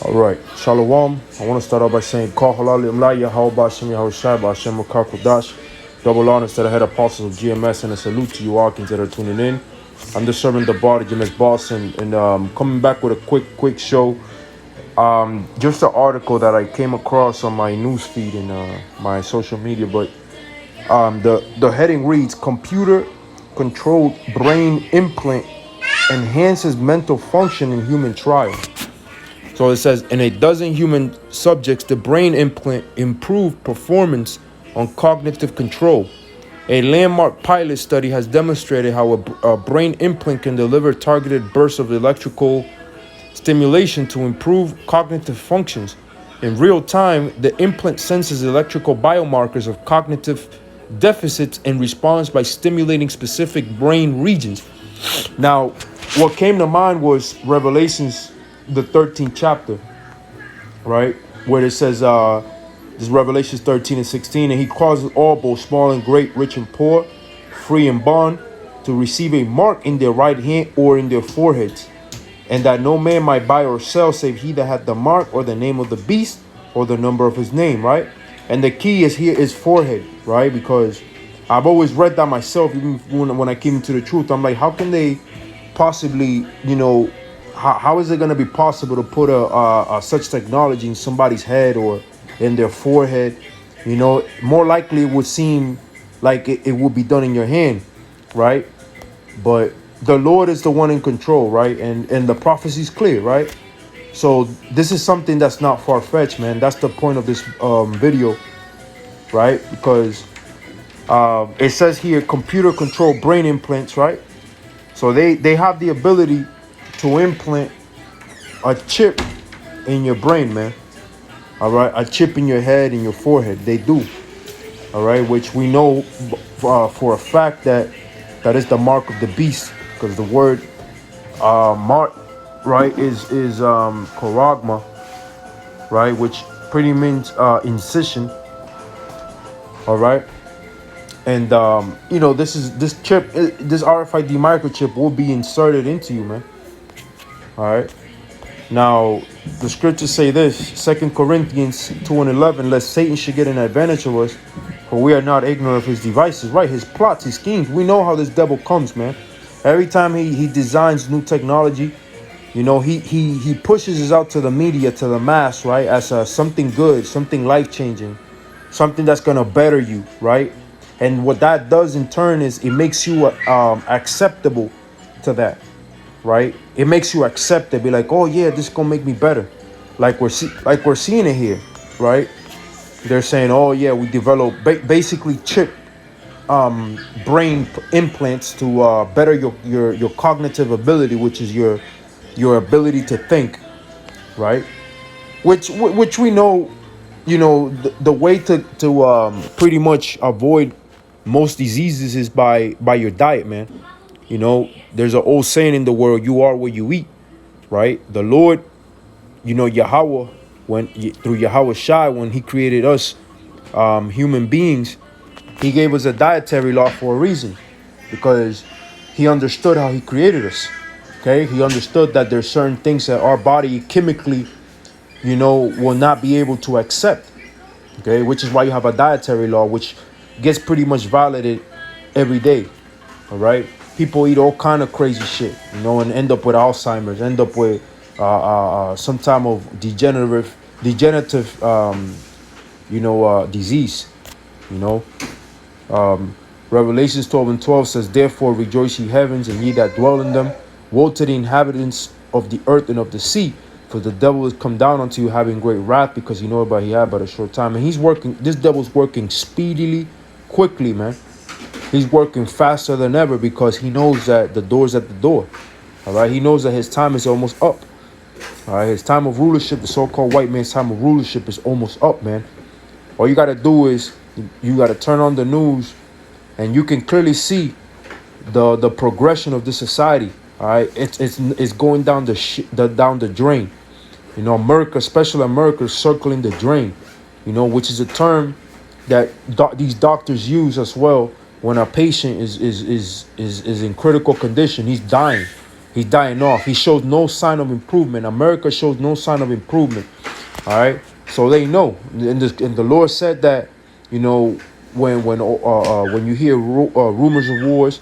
All right, Shalom. I want to start off by saying, Call halal imla Yahweh Bashem Yahweh Shai Bashem Kodash. Double honors to the head apostles of GMS and a salute to you all that are tuning in. I'm the servant the bar, GMS boss, and coming back with a quick show. Just an article that I came across on my news feed and my social media, but the heading reads: Computer controlled brain implant enhances mental function in human trial. So it says, in a dozen human subjects, the brain implant improved performance on cognitive control. A landmark pilot study has demonstrated how a brain implant can deliver targeted bursts of electrical stimulation to improve cognitive functions. In real time, the implant senses electrical biomarkers of cognitive deficits and responds by stimulating specific brain regions. Now, what came to mind was Revelations, the 13th chapter, right? Where it says, this is Revelations 13 and 16, and he causes all, both small and great, rich and poor, free and bond, to receive a mark in their right hand or in their foreheads, and that no man might buy or sell save he that had the mark or the name of the beast or the number of his name, right? And the key is here is forehead, right? Because I've always read that myself, even when I came into the truth. I'm like, how can they possibly, how is it going to be possible to put a such technology in somebody's head or in their forehead? More likely it would seem like it would be done in your hand, right? But the Lord is the one in control, right? And the prophecy is clear, right? So this is something that's not far-fetched, man. That's the point of this video, right? Because it says here, computer controlled brain implants, right? So they have the ability to implant a chip in your brain, man. All right, a chip in your head, in your forehead. They do. All right, which we know for a fact that is the mark of the beast, because the word mark, right, is charagma, right, which pretty means incision. All right. And this chip, this RFID microchip will be inserted into you, man. All right. Now, the scriptures say this, 2 Corinthians 2 and 11, lest Satan should get an advantage of us, for we are not ignorant of his devices, right? His plots, his schemes. We know how this devil comes, man. Every time he designs new technology, he pushes it out to the media, to the mass, right? As something good, something life-changing, something that's going to better you, right? And what that does in turn is it makes you acceptable to that, right? It makes you accept it. Be like, oh yeah, this is gonna make me better. Like we're seeing it here, right? They're saying, oh yeah, we develop basically chip brain implants to better your cognitive ability, which is your ability to think, right? Which we know, the way to pretty much avoid most diseases is by your diet, man. There's an old saying in the world, you are what you eat, right? The Lord, Yahweh, through Yahweh Shai, when he created us human beings, he gave us a dietary law for a reason, because he understood how he created us. Okay, he understood that there's certain things that our body chemically, will not be able to accept. Okay, which is why you have a dietary law, which gets pretty much violated every day. All right, people eat all kind of crazy shit, and end up with Alzheimer's, end up with some type of degenerative disease. Revelations 12 and 12 says, therefore rejoice ye heavens, and ye that dwell in them. Woe to the inhabitants of the earth and of the sea, for the devil is come down unto you having great wrath, because he knoweth he had but a short time. And this devil's working speedily, quickly, man. He's working faster than ever, because he knows that the door's at the door. All right, he knows that his time is almost up. All right, his time of rulership, the so-called white man's time of rulership, is almost up, man. All you got to do is you got to turn on the news, and you can clearly see the progression of this society. All right, it's going down the drain. America, especially America, is circling the drain. Which is a term that these doctors use as well when a patient is in critical condition. He's dying. He's dying off. He shows no sign of improvement. America shows no sign of improvement. All right. So they know. And the Lord said that, you know, when you hear rumors of wars,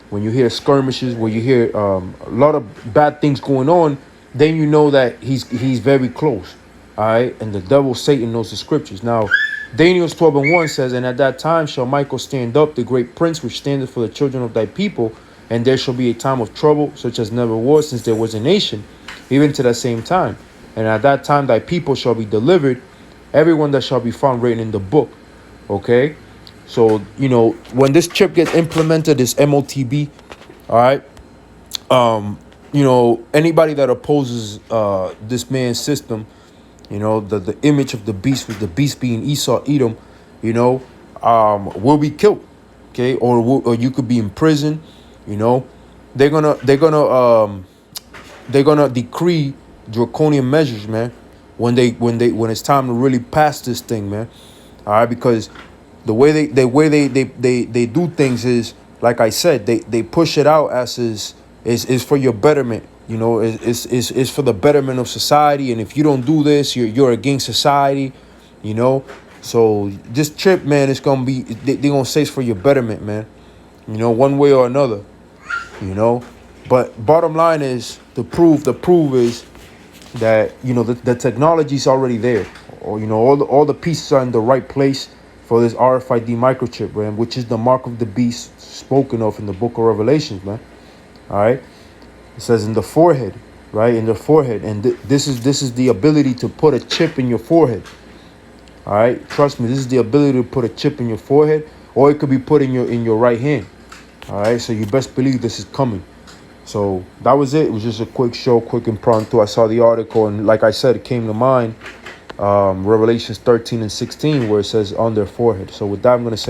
when you hear skirmishes, when you hear a lot of bad things going on, then you know that he's very close. All right. And the devil, Satan, knows the scriptures. Now, Daniel 12:1 says, "And at that time shall Michael stand up, the great prince which standeth for the children of thy people, and there shall be a time of trouble, such as never was since there was a nation, even to that same time. And at that time thy people shall be delivered, everyone that shall be found written in the book." Okay? So, you know, when this chip gets implemented, this MOTB, all right, you know, anybody that opposes this man's system, you know, the image of the beast, with the beast being Esau, Edom, you know, will be killed, okay, or you could be in prison, you know. They're gonna decree draconian measures, man, when it's time to really pass this thing, man. All right, because the way they do things is, like I said, they push it out as is for your betterment. You know, is for the betterment of society. And if you don't do this, you're against society. You know, so this chip, man, is gonna be they're gonna say it's for your betterment, man. You know, one way or another. You know, but bottom line is the proof is that, you know, the technology is already there, or, you know, all the pieces are in the right place for this RFID microchip, man, which is the mark of the beast spoken of in the book of Revelations, man. All right, it says in the forehead, right, in the forehead, and this is the ability to put a chip in your forehead. All right, trust me, this is the ability to put a chip in your forehead, or it could be put in your right hand. All right, so you best believe this is coming. So that was it. It was just a quick show, quick impromptu. I saw the article, and like I said, it came to mind, Revelations 13 and 16, where it says on their forehead. So with that, I'm going to say